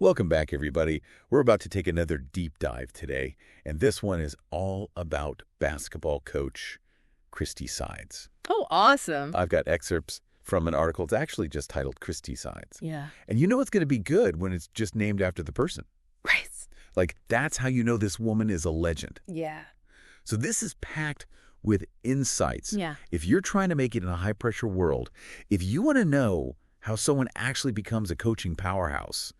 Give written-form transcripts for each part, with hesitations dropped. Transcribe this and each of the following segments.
Welcome back, everybody. We're about to take another deep dive today, and this one is all about basketball coach Christie Sides. Oh, awesome. I've got excerpts from an article. It's actually just titled Christie Sides. Yeah. And you know it's going to be good when it's just named after the person. Right. Like, that's how you know this woman is a legend. Yeah. So this is packed with insights. Yeah. If you're trying to make it in a high-pressure world, if you want to know how someone actually becomes a coaching powerhouse,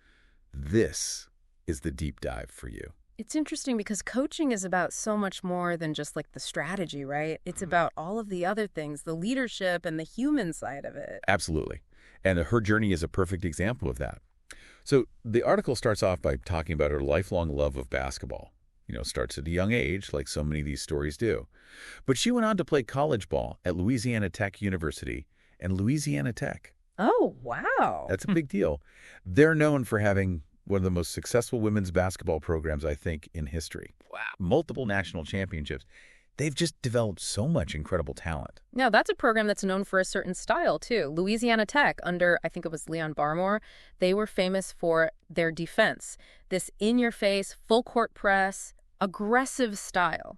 this is the deep dive for you. It's interesting because coaching is about so much more than just like the strategy, right? It's about all of the other things, the leadership and the human side of it. Absolutely. And her journey is a perfect example of that. So the article starts off by talking about her lifelong love of basketball. You know, starts at a young age, like so many of these stories do. But she went on to play college ball at Louisiana Tech University and Louisiana Tech. Oh, wow. That's a big deal. They're known for having one of the most successful women's basketball programs, I think, in history. Wow. Multiple national championships. They've just developed so much incredible talent. Now, that's a program that's known for a certain style, too. Louisiana Tech, under, I think it was Leon Barmore, they were famous for their defense. This in-your-face, full-court press, aggressive style.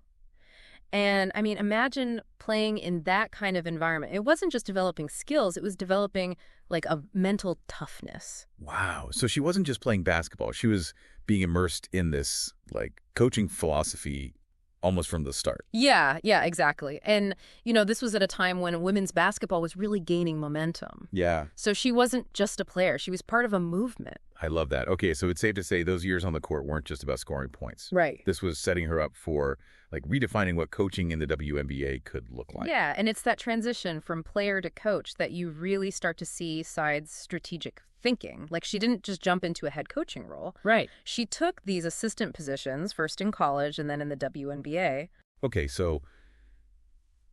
And, I mean, imagine playing in that kind of environment. It wasn't just developing skills. It was developing, like, a mental toughness. Wow. So she wasn't just playing basketball. She was being immersed in this, like, coaching philosophy almost from the start. Yeah, exactly. And, you know, this was at a time when women's basketball was really gaining momentum. Yeah. So she wasn't just a player. She was part of a movement. I love that. Okay, so it's safe to say those years on the court weren't just about scoring points. Right. This was setting her up for, like, redefining what coaching in the WNBA could look like. Yeah, and it's that transition from player to coach that you really start to see Sides' strategic thinking. Like, she didn't just jump into a head coaching role. Right. She took these assistant positions, first in college and then in the WNBA. Okay, so,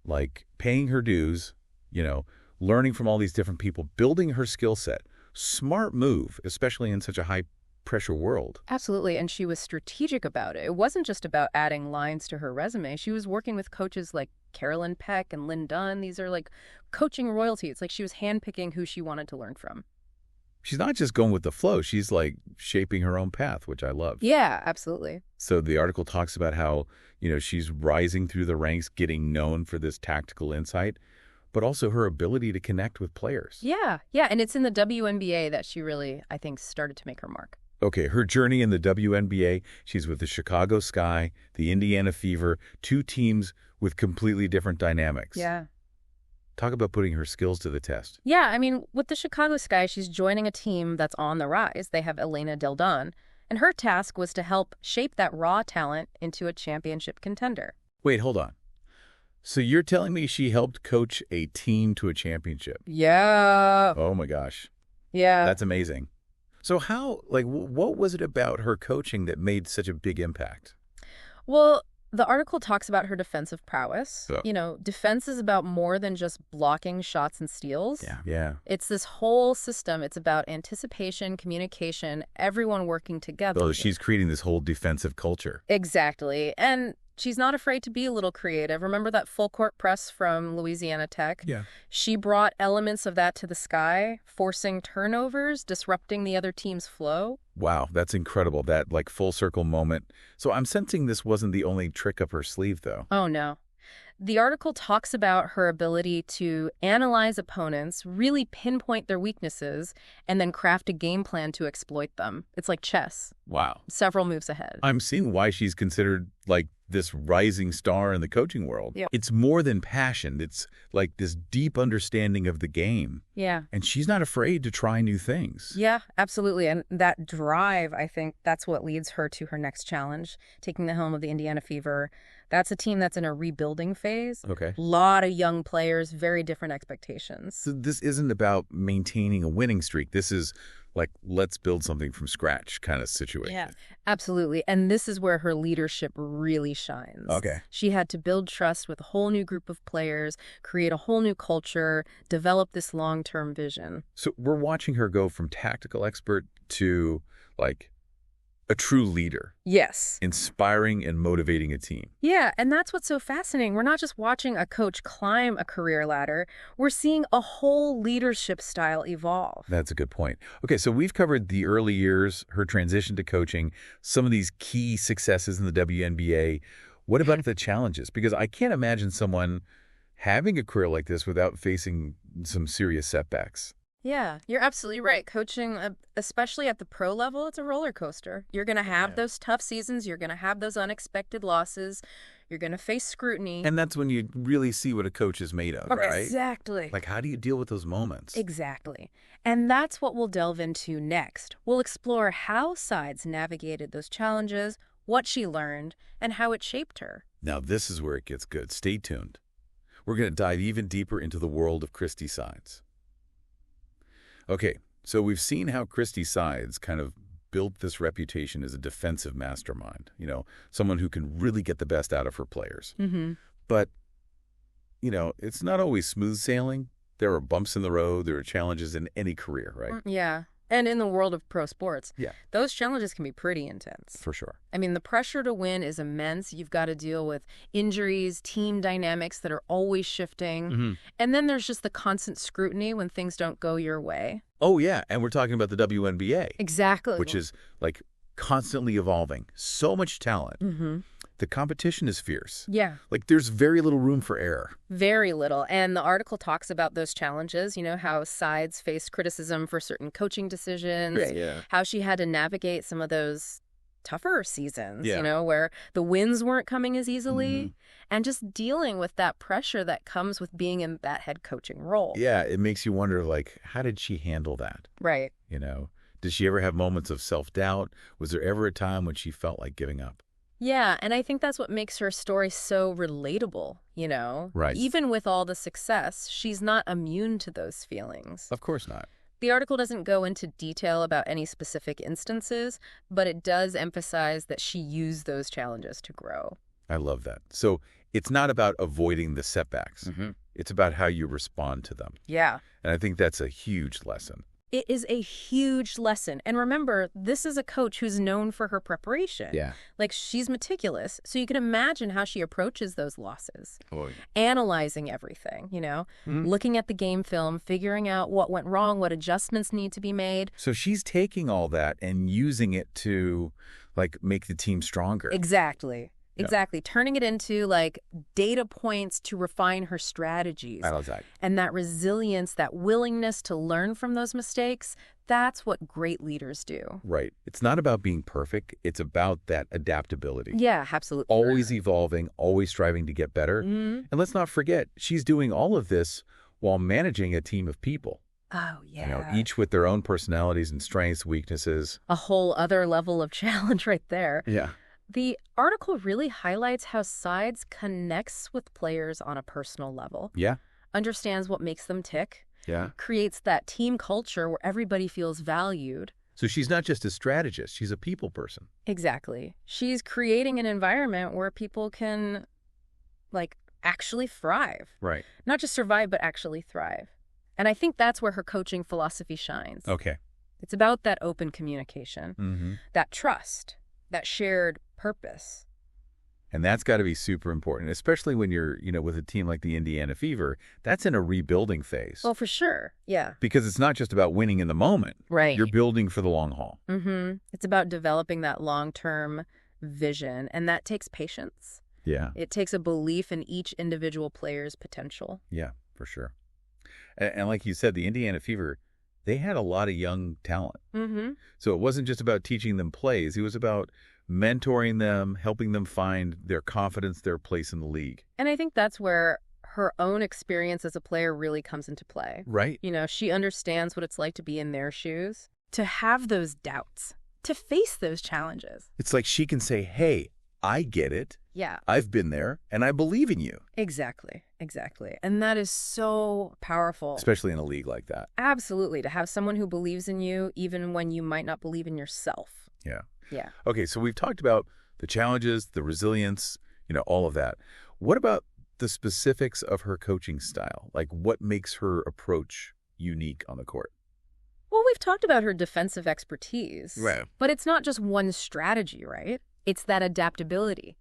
like, paying her dues, you know, learning from all these different people, building her skill set. Smart move, especially in such a high-pressure world. Absolutely, and she was strategic about it. It wasn't just about adding lines to her resume. She was working with coaches like Carolyn Peck and Lynn Dunn. These are like coaching royalty. It's like she was handpicking who she wanted to learn from. She's not just going with the flow. She's, like, shaping her own path, which I love. Yeah, absolutely. So the article talks about how, you know, she's rising through the ranks, getting known for this tactical insight, but also her ability to connect with players. Yeah, and it's in the WNBA that she really, I think, started to make her mark. Okay, her journey in the WNBA, she's with the Chicago Sky, the Indiana Fever, two teams with completely different dynamics. Yeah. Talk about putting her skills to the test. Yeah, I mean, with the Chicago Sky, she's joining a team that's on the rise. They have Elena Del Don, and her task was to help shape that raw talent into a championship contender. Wait, hold on. So you're telling me she helped coach a team to a championship? Yeah. Oh my gosh. Yeah. That's amazing. So how, like, what was it about her coaching that made such a big impact? Well, the article talks about her defensive prowess. Oh. You know, defense is about more than just blocking shots and steals. Yeah. It's this whole system. It's about anticipation, communication, everyone working together. Oh, she's creating this whole defensive culture. Exactly. And she's not afraid to be a little creative. Remember that full court press from Louisiana Tech? Yeah. She brought elements of that to the Sky, forcing turnovers, disrupting the other team's flow. Wow, that's incredible, that, like, full circle moment. So I'm sensing this wasn't the only trick up her sleeve, though. Oh, no. The article talks about her ability to analyze opponents, really pinpoint their weaknesses, and then craft a game plan to exploit them. It's like chess. Wow. Several moves ahead. I'm seeing why she's considered, like, this rising star in the coaching world. Yeah. It's more than passion. It's, like, this deep understanding of the game. Yeah. And she's not afraid to try new things. Yeah, absolutely. And that drive, I think, that's what leads her to her next challenge, taking the helm of the Indiana Fever. That's a team that's in a rebuilding phase. Okay. A lot of young players, very different expectations. So this isn't about maintaining a winning streak. This is, like, let's build something from scratch kind of situation. Yeah, absolutely. And this is where her leadership really shines. Okay. She had to build trust with a whole new group of players, create a whole new culture, develop this long-term vision. So we're watching her go from tactical expert to, like, A true leader, Yes. inspiring and motivating a team. Yeah, and that's what's so fascinating. We're not just watching a coach climb a career ladder. We're seeing a whole leadership style evolve. That's a good point. Okay, so we've covered the early years, her transition to coaching, some of these key successes in the WNBA. What about the challenges? Because I can't imagine someone having a career like this without facing some serious setbacks. Yeah, you're absolutely right. Coaching, especially at the pro level, it's a roller coaster. You're going to have those tough seasons. You're going to have those unexpected losses. You're going to face scrutiny. And that's when you really see what a coach is made of, right? Exactly. Like, how do you deal with those moments? Exactly. And that's what we'll delve into next. We'll explore how Sides navigated those challenges, what she learned, and how it shaped her. Now, this is where it gets good. Stay tuned. We're going to dive even deeper into the world of Christie Sides. Okay, so we've seen how Christie Sides kind of built this reputation as a defensive mastermind, someone who can really get the best out of her players. Mm-hmm. But, it's not always smooth sailing. There are bumps in the road. There are challenges in any career, right? Yeah. And in the world of pro sports, Yeah. those challenges can be pretty intense. For sure. I mean, the pressure to win is immense. You've got to deal with injuries, team dynamics that are always shifting. Mm-hmm. And then there's just the constant scrutiny when things don't go your way. Oh, yeah, and we're talking about the WNBA. Exactly. Which is, like, constantly evolving. So much talent. Mm-hmm. The competition is fierce. Yeah. Like, there's very little room for error. Very little. And the article talks about those challenges, how Sides faced criticism for certain coaching decisions, Yeah. how she had to navigate some of those tougher seasons, Yeah. where the wins weren't coming as easily, Mhm. and just dealing with that pressure that comes with being in that head coaching role. Yeah, it makes you wonder, like, how did she handle that? Right. Did she ever have moments of self-doubt? Was there ever a time when she felt like giving up? Yeah, and I think that's what makes her story so relatable, Right. Even with all the success, she's not immune to those feelings. Of course not. The article doesn't go into detail about any specific instances, but it does emphasize that she used those challenges to grow. I love that. So it's not about avoiding the setbacks. Mm-hmm. It's about how you respond to them. Yeah. And I think that's a huge lesson. It is a huge lesson. And remember, this is a coach who's known for her preparation. Yeah. Like, she's meticulous, so you can imagine how she approaches those losses. Oh, Analyzing everything, looking at the game film, figuring out what went wrong, what adjustments need to be made. So she's taking all that and using it to, like, make the team stronger. Exactly. Yeah. Exactly. Turning it into, like, data points to refine her strategies. I love that. And that resilience, that willingness to learn from those mistakes, that's what great leaders do. Right. It's not about being perfect. It's about that adaptability. Yeah, absolutely. Always evolving, always striving to get better. Mm-hmm. And let's not forget, she's doing all of this while managing a team of people. Oh, yeah. Each with their own personalities and strengths, weaknesses. A whole other level of challenge right there. Yeah. The article really highlights how Sides connects with players on a personal level. Yeah. Understands what makes them tick. Yeah. Creates that team culture where everybody feels valued. So she's not just a strategist, she's a people person. Exactly. She's creating an environment where people can, like, actually thrive. Right. Not just survive, but actually thrive. And I think that's where her coaching philosophy shines. Okay. It's about that open communication, Mm-hmm. that trust, that shared purpose. And that's got to be super important, especially when you're, with a team like the Indiana Fever. That's in a rebuilding phase. Well, for sure. Yeah. Because it's not just about winning in the moment. Right. You're building for the long haul. Mm-hmm. It's about developing that long-term vision, and that takes patience. Yeah. It takes a belief in each individual player's potential. Yeah, for sure. And like you said, the Indiana Fever, they had a lot of young talent. Mm-hmm. So it wasn't just about teaching them plays. It was about mentoring them, helping them find their confidence, their place in the league. And I think that's where her own experience as a player really comes into play. Right. She understands what it's like to be in their shoes, to have those doubts, to face those challenges. It's like she can say, hey, I get it. Yeah. I've been there, and I believe in you. Exactly. Exactly. And that is so powerful. Especially in a league like that. Absolutely. To have someone who believes in you even when you might not believe in yourself. Yeah. Yeah. Okay, so we've talked about the challenges, the resilience, all of that. What about the specifics of her coaching style? Like, what makes her approach unique on the court? Well, we've talked about her defensive expertise. Right. But it's not just one strategy, right? It's that adaptability.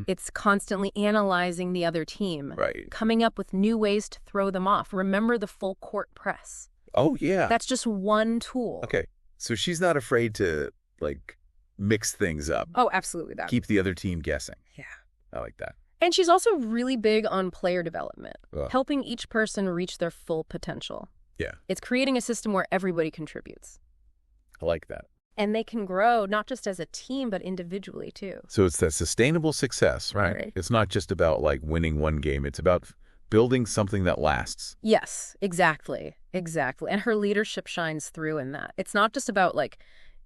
It's constantly analyzing the other team. Right. Coming up with new ways to throw them off. Remember the full court press. Oh, yeah. That's just one tool. Okay. So she's not afraid to, like, mix things up. Oh, absolutely that. Keep the other team guessing. Yeah. I like that. And she's also really big on player development, Ugh. helping each person reach their full potential. Yeah. It's creating a system where everybody contributes. I like that. And they can grow not just as a team, but individually, too. So it's that sustainable success, right? Right. It's not just about, like, winning one game. It's about building something that lasts. Yes, exactly. Exactly. And her leadership shines through in that. It's not just about, like,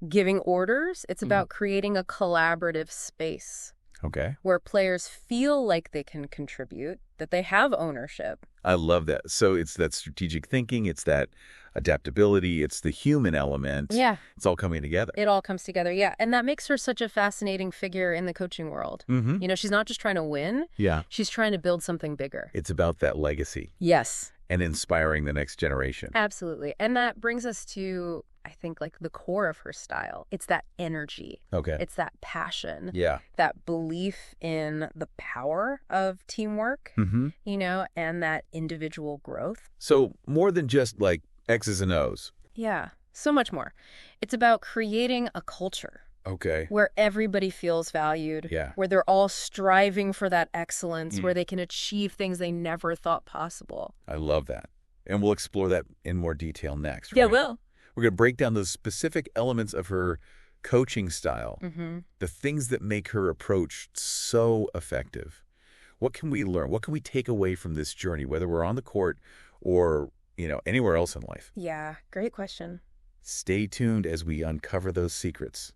giving orders. It's about creating a collaborative space Okay. where players feel like they can contribute, that they have ownership. I love that. So it's that strategic thinking. It's that adaptability. It's the human element. Yeah. It's all coming together. It all comes together, yeah. And that makes her such a fascinating figure in the coaching world. Mm-hmm. You know, she's not just trying to win. Yeah. She's trying to build something bigger. It's about that legacy Yes, and inspiring the next generation. absolutely. And that brings us to, I think, like the core of her style. It's that energy. Okay. It's that passion. Yeah. That belief in the power of teamwork, Mm-hmm. you know, and that individual growth. So more than just, like, X's and O's. Yeah, so much more. It's about creating a culture Okay. where everybody feels valued, Yeah. where they're all striving for that excellence, where they can achieve things they never thought possible. I love that. And we'll explore that in more detail next. Yeah, right? will. We're going to break down those specific elements of her coaching style, Mm-hmm. the things that make her approach so effective. What can we learn? What can we take away from this journey, whether we're on the court or, you know, anywhere else in life? Yeah, great question. Stay tuned as we uncover those secrets.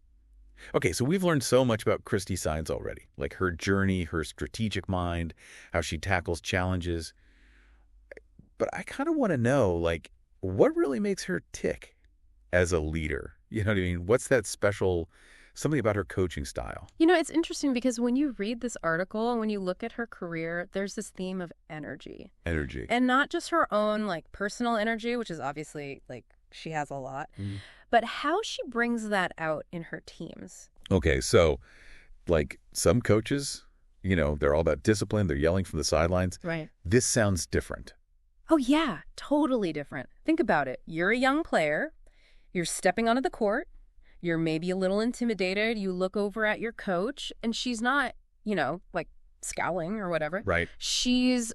Okay, so we've learned so much about Christie Sides already, like her journey, her strategic mind, how she tackles challenges. But I kind of want to know, like, what really makes her tick as a leader? You know what I mean? What's that special, something about her coaching style? You know, it's interesting because when you read this article and when you look at her career, there's this theme of energy. Energy. And not just her own, like, personal energy, which is obviously, like, she has a lot, but how she brings that out in her teams. Okay, so, like, some coaches, you know, they're all about discipline. They're yelling from the sidelines. Right. This sounds different. Oh, yeah, totally different. Think about it. You're a young player. You're stepping onto the court. You're maybe a little intimidated. You look over at your coach, and she's not, you know, like, scowling or whatever. Right. She's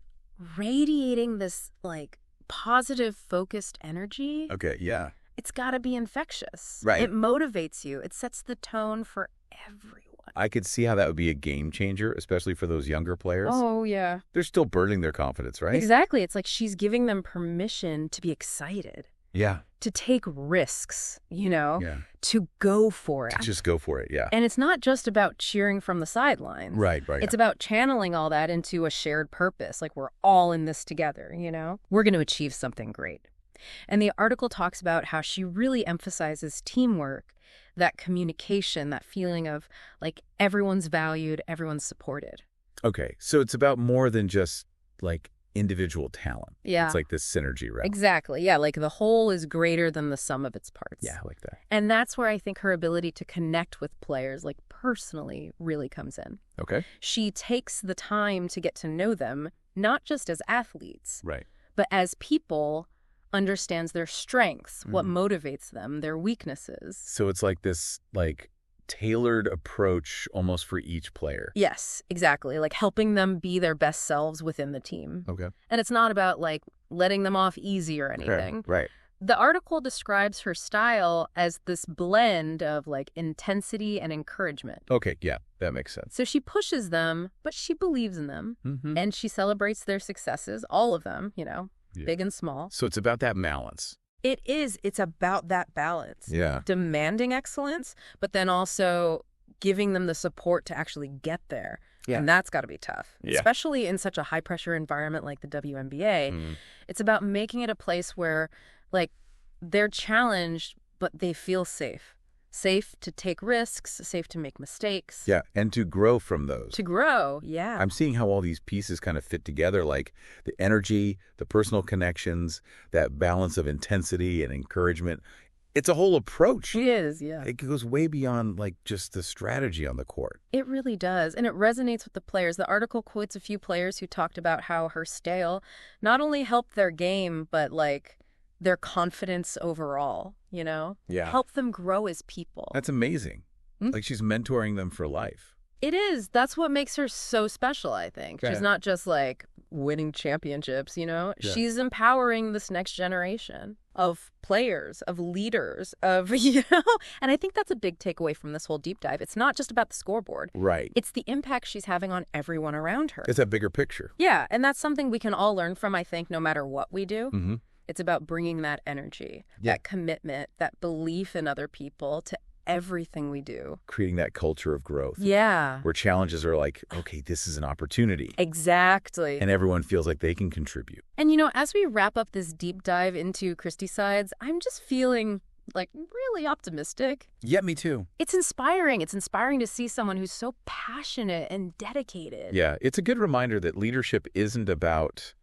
radiating this, like, positive, focused energy. Okay, yeah. It's got to be infectious. Right. It motivates you. It sets the tone for everyone. I could see how that would be a game changer, especially for those younger players. Oh, yeah. They're still burning their confidence, right? Exactly. It's like she's giving them permission to be excited, Yeah. to take risks, you know, Yeah. to go for it. Just go for it, yeah. And it's not just about cheering from the sidelines. Right. It's about channeling all that into a shared purpose. Like, we're all in this together, you know? We're going to achieve something great. And the article talks about how she really emphasizes teamwork, that communication, that feeling of, like, everyone's valued, everyone's supported. Okay, so it's about more than just, like, individual talent. Yeah. It's like this synergy, right? Exactly. Yeah, like the whole is greater than the sum of its parts. Yeah, I like that. And that's where I think her ability to connect with players, like personally, really comes in. Okay. She takes the time to get to know them, not just as athletes, Right. but as people, understands their strengths, what motivates them, their weaknesses. So it's like this, like, tailored approach almost for each player. Yes, exactly. Like helping them be their best selves within the team. Okay. And it's not about, like, letting them off easy or anything. Okay. Right. The article describes her style as this blend of, like, intensity and encouragement. Okay, yeah, that makes sense. So she pushes them, but she believes in them. Mm-hmm. And she celebrates their successes, all of them, you know, big and small. So it's about that balance. It is. It's about that balance. Yeah. Demanding excellence, but then also giving them the support to actually get there. Yeah. And that's got to be tough, Yeah. especially in such a high-pressure environment like the WNBA. It's about making it a place where, like, they're challenged, but they feel safe. Safe to take risks, safe to make mistakes. Yeah, and to grow from those. To grow, yeah. I'm seeing how all these pieces kind of fit together, like the energy, the personal connections, that balance of intensity and encouragement. It's a whole approach. It is, yeah. It goes way beyond like just the strategy on the court. It really does, and it resonates with the players. The article quotes a few players who talked about how her style not only helped their game, but like their confidence overall, you know? Yeah. Help them grow as people. That's amazing. Like she's mentoring them for life. It is. That's what makes her so special, I think. Yeah. She's not just like winning championships, you know? Yeah. She's empowering this next generation of players, of leaders, of, you know? And I think that's a big takeaway from this whole deep dive. It's not just about the scoreboard. Right. It's the impact she's having on everyone around her. It's a bigger picture. Yeah, and that's something we can all learn from, I think, no matter what we do. Mm-hmm. It's about bringing that energy, Yeah. that commitment, that belief in other people to everything we do. Creating that culture of growth. Yeah. Where challenges are like, okay, this is an opportunity. Exactly. And everyone feels like they can contribute. And, you know, as we wrap up this deep dive into Christie Sides, I'm just feeling, like, really optimistic. Yeah, me too. It's inspiring. It's inspiring to see someone who's so passionate and dedicated. Yeah, it's a good reminder that leadership isn't about,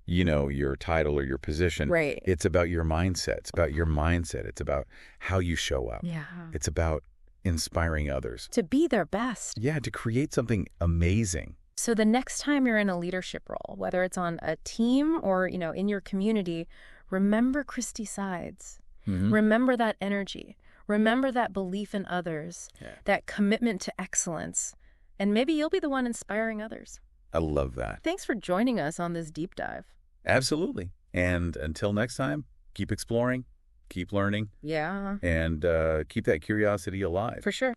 you know, your title or your position. Right. It's about your mindset. It's about your mindset. It's about how you show up. Yeah. It's about inspiring others. To be their best. Yeah, to create something amazing. So the next time you're in a leadership role, whether it's on a team or, you know, in your community, remember Christie Sides. Mm-hmm. Remember that energy. Remember that belief in others, that commitment to excellence. And maybe you'll be the one inspiring others. I love that. Thanks for joining us on this deep dive. Absolutely. And until next time, keep exploring, keep learning, Yeah, and keep that curiosity alive. for sure.